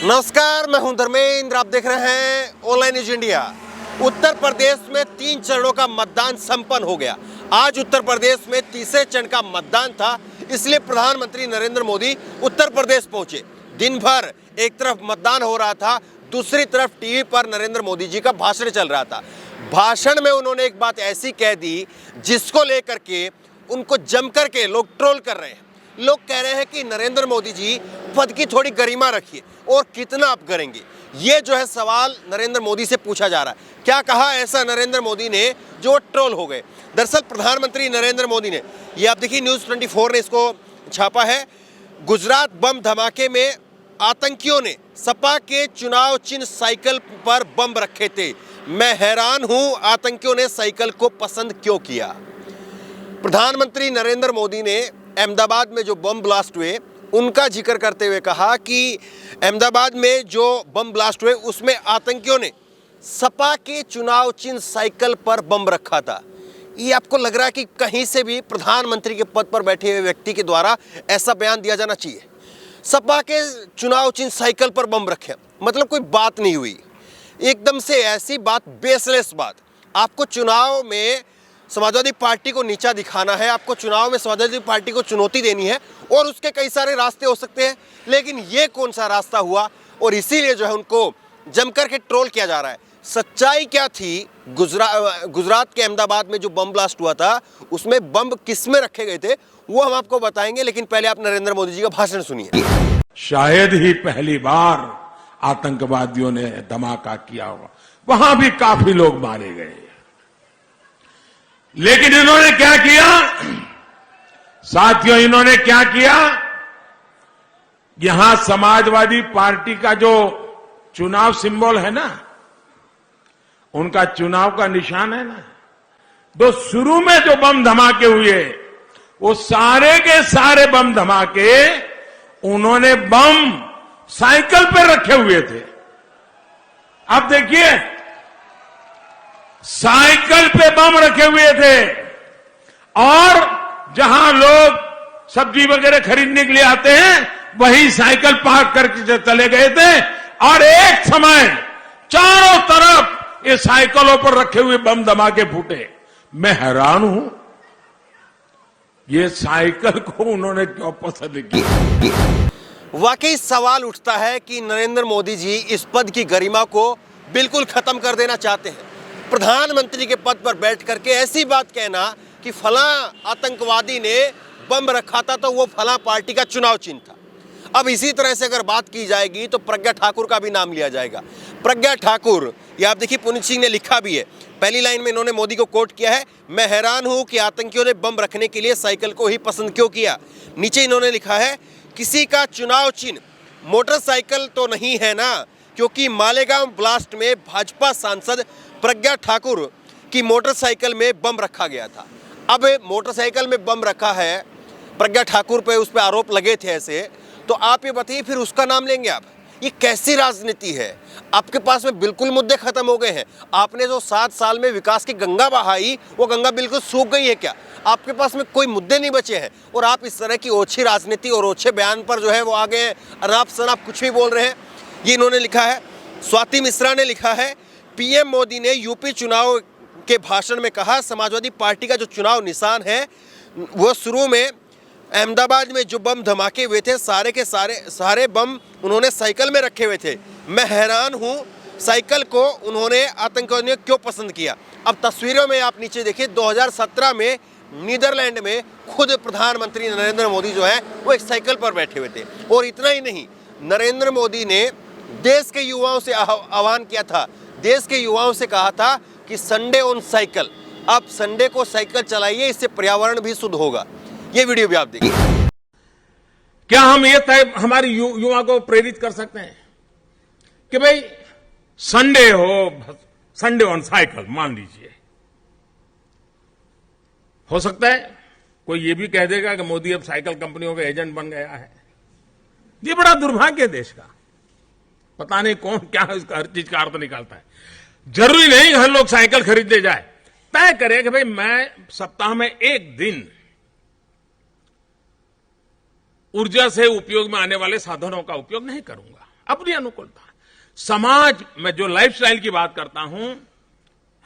नमस्कार, मैं हूं धर्मेंद्र। आप देख रहे हैं online news India. Uttar Pradesh में 3 चरणों का मतदान संपन्न हो गया। आज उत्तर प्रदेश में तीसरे चरण का मतदान था, इसलिए प्रधानमंत्री नरेंद्र मोदी उत्तर प्रदेश पहुंचे। दिन भर एक तरफ मतदान हो रहा था, दूसरी तरफ टीवी पर नरेंद्र मोदी जी का भाषण चल रहा था। भाषण में उन्होंने एक बात ऐसी कह दी जिसको लेकर के उनको जमकर के लोग ट्रोल कर रहे हैं। लोग कह रहे हैं कि नरेंद्र मोदी जी पद की थोड़ी गरिमा रखिए और कितना आप करेंगे। ये जो है सवाल नरेंद्र मोदी से पूछा जा रहा है। क्या कहा ऐसा नरेंद्र मोदी ने जो ट्रोल हो गए। दरअसल प्रधानमंत्री नरेंद्र मोदी ने, ये आप देखिए न्यूज़ 24 ने इसको छापा है, गुजरात बम धमाके में आतंकियों ने सपा के चुनाव चिन्ह साइकिल पर बम रखे थे। मैं हैरान हूं आतंकियों ने साइकिल को पसंद क्यों किया। प्रधानमंत्री नरेंद्र मोदी ने अहमदाबाद में जो बम ब्लास्ट हुए उनका जिक्र करते हुए कहा कि अहमदाबाद में जो बम ब्लास्ट हुए उसमें आतंकियों ने सपा के चुनाव चिन्ह साइकिल पर बम रखा था। ये आपको लग रहा है कि कहीं से भी प्रधानमंत्री के पद पर बैठे हुए व्यक्ति के द्वारा ऐसा बयान दिया जाना चाहिए। सपा के चुनाव चिन्ह साइकिल पर बम रखे, मतलब कोई बात नहीं हुई। एकदम से ऐसी बात, बेसलेस बात। आपको चुनाव में समाजवादी पार्टी को नीचा दिखाना है, आपको चुनाव में समाजवादी पार्टी को चुनौती देनी है और उसके कई सारे रास्ते हो सकते हैं, लेकिन ये कौन सा रास्ता हुआ। और इसीलिए जो है उनको जमकर के ट्रोल किया जा रहा है। सच्चाई क्या थी, गुजरात के अहमदाबाद में जो बम ब्लास्ट हुआ था उसमें बम किस में रखे गए थे वो हम आपको बताएंगे, लेकिन पहले आप नरेंद्र मोदी जी का भाषण सुनिए। शायद ही पहली बार आतंकवादियों ने धमाका किया होगा, वहां भी काफी लोग मारे गए, लेकिन इन्होंने क्या किया साथियों, इन्होंने क्या किया। यहां समाजवादी पार्टी का जो चुनाव सिंबल है ना, उनका चुनाव का निशान है ना, तो शुरू में जो बम धमाके हुए वो सारे के सारे बम धमाके उन्होंने बम साइकिल पर रखे हुए थे। अब देखिए, साइकिल पे बम रखे हुए थे और जहां लोग सब्जी वगैरह खरीदने के लिए आते हैं वही साइकिल पार्क करके चले गए थे और एक समय चारों तरफ ये साइकिलों पर रखे हुए बम धमाके फूटे। मैं हैरान हूं ये साइकिल को उन्होंने क्यों पसंद किया। वाकई सवाल उठता है कि नरेंद्र मोदी जी इस पद की गरिमा को बिल्कुल खत्म कर देना चाहते हैं। प्रधानमंत्री के पद पर बैठ करके ऐसी बात कहना कि फला आतंकवादी ने बम रखा था तो वो फला पार्टी का चुनाव चिन्ह था। अब इसी तरह से अगर बात की जाएगी तो प्रज्ञा ठाकुर का भी नाम लिया जाएगा। प्रज्ञा ठाकुर, ये आप देखिए पुनीत सिंह ने लिखा भी है, पहली लाइन में इन्होंने मोदी को कोट किया है, मैं हैरान हूं कि आतंकियों ने बम रखने के लिए साइकिल को ही पसंद क्यों किया। नीचे इन्होंने लिखा है, किसी का चुनाव चिन्ह मोटरसाइकिल तो नहीं है ना, क्योंकि मालेगांव ब्लास्ट में भाजपा सांसद प्रज्ञा ठाकुर की मोटरसाइकिल में बम रखा गया था। अब मोटरसाइकिल में बम रखा है, प्रज्ञा ठाकुर पे उस पर आरोप लगे थे ऐसे, तो आप ये बताइए फिर उसका नाम लेंगे आप। ये कैसी राजनीति है। आपके पास में बिल्कुल मुद्दे खत्म हो गए हैं। आपने जो 7 साल में विकास की गंगा बहाई वो गंगा बिल्कुल सूख गई है क्या। आपके पास में कोई मुद्दे नहीं बचे हैं और आप इस तरह की ओछी राजनीति और ओछे बयान पर जो है वो आगे अनाप शनाप कुछ भी बोल रहे हैं। ये इन्होंने लिखा है, स्वाति मिश्रा ने लिखा है, पीएम मोदी ने यूपी चुनाव के भाषण में कहा समाजवादी पार्टी का जो चुनाव निशान है वो शुरू में अहमदाबाद में जो बम धमाके हुए थे सारे के सारे बम उन्होंने साइकिल में रखे हुए थे। मैं हैरान हूं साइकिल को उन्होंने आतंकवादियों ने क्यों पसंद किया। अब तस्वीरों में आप नीचे देखिए, 2017 में नीदरलैंड में खुद प्रधानमंत्री नरेंद्र मोदी जो है वो एक साइकिल पर बैठे हुए थे। और इतना ही नहीं, नरेंद्र मोदी ने देश के युवाओं से आह्वान किया था, देश के युवाओं से कहा था कि संडे ऑन साइकिल, अब संडे को साइकिल चलाइए, इससे पर्यावरण भी शुद्ध होगा। ये वीडियो भी आप देखिए। क्या हम ये तय हमारे युवा को प्रेरित कर सकते हैं कि भाई संडे हो, संडे ऑन साइकिल मान लीजिए। हो सकता है कोई ये भी कह देगा कि मोदी अब साइकिल कंपनियों का एजेंट बन गया है। ये बड़ा दुर्भाग्य है देश का। पता नहीं कौन क्या इसका हर चीज का अर्थ निकालता है। जरूरी नहीं हर लोग साइकिल खरीदने जाए। तय करें कि भाई मैं सप्ताह में एक दिन ऊर्जा से उपयोग में आने वाले साधनों का उपयोग नहीं करूंगा। अपनी अनुकूलता। समाज में जो लाइफस्टाइल की बात करता हूं,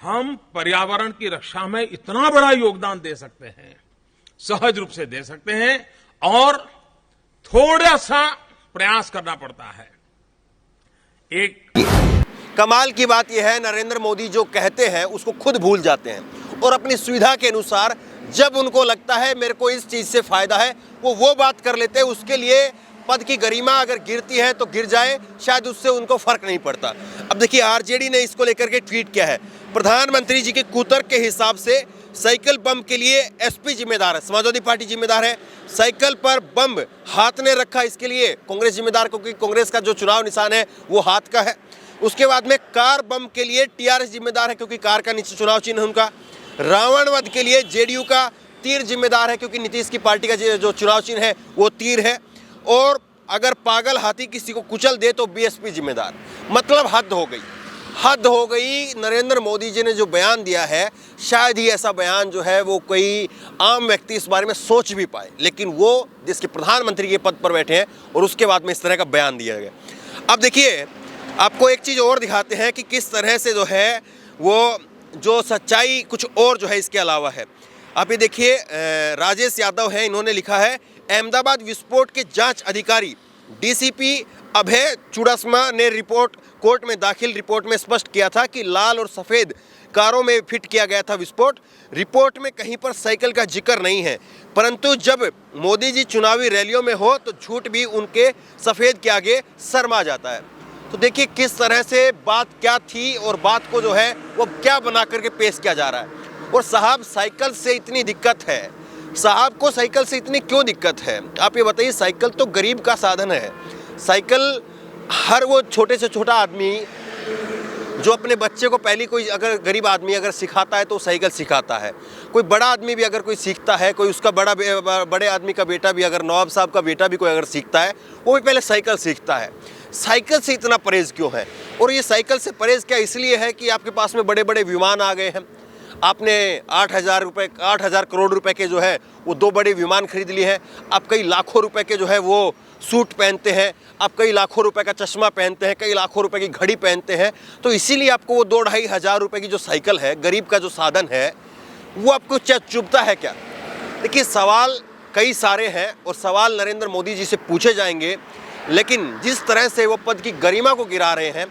हम पर्यावरण की रक्षा में इतना बड़ा योगदान दे सकते हैं, सहज रूप से दे सकते हैं, और थोड़ा सा प्रयास करना पड़ता है। एक कमाल की बात यह है, नरेंद्र मोदी जो कहते हैं उसको खुद भूल जाते हैं और अपनी सुविधा के अनुसार जब उनको लगता है मेरे को इस चीज से फायदा है वो बात कर लेते हैं। उसके लिए पद की गरिमा अगर गिरती है तो गिर जाए, शायद उससे उनको फर्क नहीं पड़ता। अब देखिए आरजेडी ने इसको लेकर के ट्वीट किया है, प्रधानमंत्री जी के कुतर्क के हिसाब से साइकिल बम के लिए एसपी जिम्मेदार है, समाजवादी पार्टी जिम्मेदार है, साइकिल पर बम हाथ ने रखा इसके लिए कांग्रेस जिम्मेदार, क्योंकि कांग्रेस का जो चुनाव निशान है वो हाथ का है। उसके बाद में कार बम के लिए टीआरएस जिम्मेदार है, क्योंकि कार का नीचे चुनाव चिन्ह है उनका। रावण वध के लिए जेडीयू का तीर जिम्मेदार है, क्योंकि नीतीश की पार्टी का जो चुनाव चिन्ह है वो तीर है। और अगर पागल हाथी किसी को कुचल दे तो बीएसपी जिम्मेदार। मतलब हद हो गई, हद हो गई। नरेंद्र मोदी जी ने जो बयान दिया है, शायद ही ऐसा बयान जो है वो कोई आम व्यक्ति इस बारे में सोच भी पाए, लेकिन वो देश के प्रधानमंत्री के पद पर बैठे हैं और उसके बाद में इस तरह का बयान दिया गया। अब देखिए आपको एक चीज़ और दिखाते हैं कि किस तरह से जो है वो जो सच्चाई कुछ और जो है इसके अलावा है। आप ये देखिए, राजेश यादव है, इन्होंने लिखा है, अहमदाबाद विस्फोट के जांच अधिकारी डीसीपी अभय चुड़ासमा ने रिपोर्ट कोर्ट में दाखिल रिपोर्ट में स्पष्ट किया था कि लाल और सफ़ेद कारों में फिट किया गया था विस्फोट। रिपोर्ट में कहीं पर साइकिल का जिक्र नहीं है, परंतु जब मोदी जी चुनावी रैलियों में हो तो झूठ भी उनके सफ़ेद के आगे शर्मा जाता है। तो देखिए किस तरह से बात क्या थी और बात को जो है वो क्या बना करके पेश किया जा रहा है। और साहब साइकिल से इतनी दिक्कत है, साहब को साइकिल से इतनी क्यों दिक्कत है आप ये बताइए। साइकिल तो गरीब का साधन है। साइकिल हर वो छोटे से छोटा आदमी जो अपने बच्चे को पहली कोई अगर गरीब आदमी अगर सिखाता है तो साइकिल सिखाता है। कोई बड़ा आदमी भी अगर कोई सीखता है, कोई उसका बड़े आदमी का बेटा भी, अगर नवाब साहब का बेटा भी कोई अगर सीखता है, वो भी पहले साइकिल सीखता है। साइकिल से इतना परहेज क्यों है? और ये साइकिल से परहेज क्या इसलिए है कि आपके पास में बड़े बड़े विमान आ गए हैं। आपने 8,000 करोड़ रुपए के जो है वो 2 बड़े विमान खरीद लिए हैं। आप कई लाखों रुपए के जो है वो सूट पहनते हैं, आप कई लाखों रुपए का चश्मा पहनते हैं, कई लाखों रुपए की घड़ी पहनते हैं। तो इसीलिए आपको वो 2-2.5 हज़ार रुपए की जो साइकिल है, गरीब का जो साधन है, वो आपको चुभता है क्या? देखिए सवाल कई सारे हैं और सवाल नरेंद्र मोदी जी से पूछे जाएंगे, लेकिन जिस तरह से वो पद की गरिमा को गिरा रहे हैं,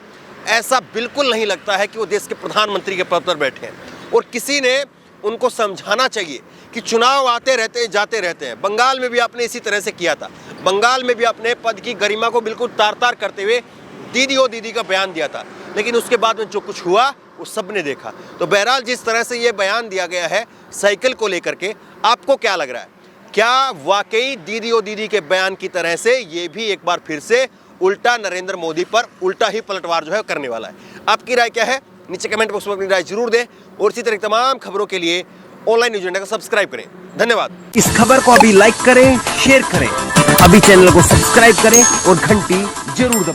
ऐसा बिल्कुल नहीं लगता है कि वो देश के प्रधानमंत्री के पद पर बैठे हैं। और किसी ने उनको समझाना चाहिए कि चुनाव आते रहते हैं, जाते रहते हैं। बंगाल में भी आपने इसी तरह से किया था। बंगाल में भी अपने पद की गरिमा को बिल्कुल तार-तार करते हुए दीदी ओ दीदी का बयान दिया था, लेकिन उसके बाद में जो कुछ हुआ वो सबने देखा। तो बहरहाल जिस तरह से ये बयान दिया गया है साइकिल को लेकर के, आपको क्या लग रहा है? क्या वाकई दीदी ओ दीदी के बयान की तरह से ये भी एक बार फिर से उल्टा नरेंद्र मोदी पर उल्टा ही पलटवार जो है करने वाला है? आपकी राय क्या है? नीचे कमेंट बॉक्स में अपनी राय जरूर दें और इसी तरह तमाम खबरों के लिए ऑनलाइन न्यूज़ इंडिया को सब्सक्राइब करें। धन्यवाद। इस खबर को अभी लाइक करें, शेयर करें, अभी चैनल को सब्सक्राइब करें और घंटी जरूर दबाएं।